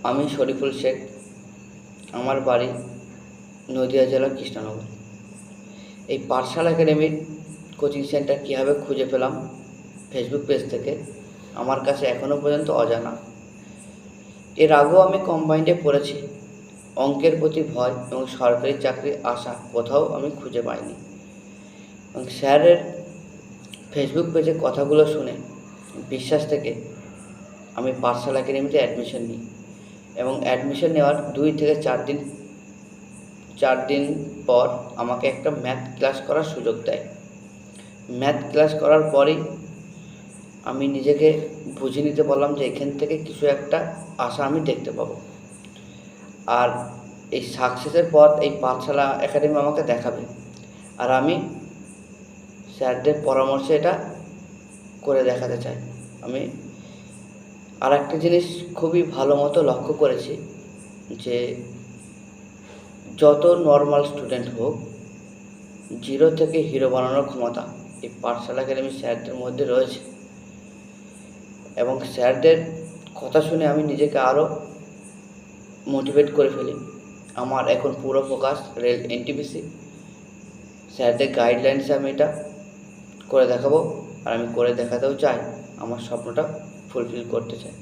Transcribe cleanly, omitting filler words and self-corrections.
আমি শরীফুল শেখ। আমার বাড়ি নদিয়া জেলার কৃষ্ণনগর। এই পাঠশালা একাডেমির কোচিং সেন্টার কীভাবে খুঁজে পেলাম ফেসবুক পেজ থেকে, আমার কাছে এখনও পর্যন্ত অজানা। এর আগেও আমি কম্বাইন্ডে পড়েছি। অঙ্কের প্রতি ভয় এবং সরকারি চাকরির আশা কোথাও আমি খুঁজে পাইনি। এবং স্যারের ফেসবুক পেজে কথাগুলো শুনে বিশ্বাস থেকে আমি পাঠশালা একাডেমিতে অ্যাডমিশন নিই এবং অ্যাডমিশন নেওয়ার 2 থেকে 4 দিন পর আমাকে একটা ম্যাথ ক্লাস করার সুযোগ দেয়। ম্যাথ ক্লাস করার পরেই আমি নিজেকে বুঝে নিতে পারলাম যে এখান থেকে কিছু একটা আশা আমি দেখতে পাবো। আর এই সাকসেসের পথ এই পাঠশালা একাডেমি আমাকে দেখাবে। আর আমি স্যারদের পরামর্শে এটা করে দেখাতে চাই। আমি আর একটা জিনিস খুবই ভালো মতো লক্ষ্য করেছি যে যত নর্মাল স্টুডেন্ট হোক, জিরো থেকে হিরো বানানোর ক্ষমতা এই পাঠশালা একাডেমির স্যারদের মধ্যে রয়েছে। এবং স্যারদের কথা শুনে আমি নিজেকে আরও মোটিভেট করে ফেলি। আমার এখন পুরো ফোকাস রেল এনটিপিসি। স্যারদের গাইডলাইন্সে আমি এটা করে দেখাবো, আর আমি করে দেখাতেও চাই। আমার স্বপ্নটা ফুলফিল করতে চাই।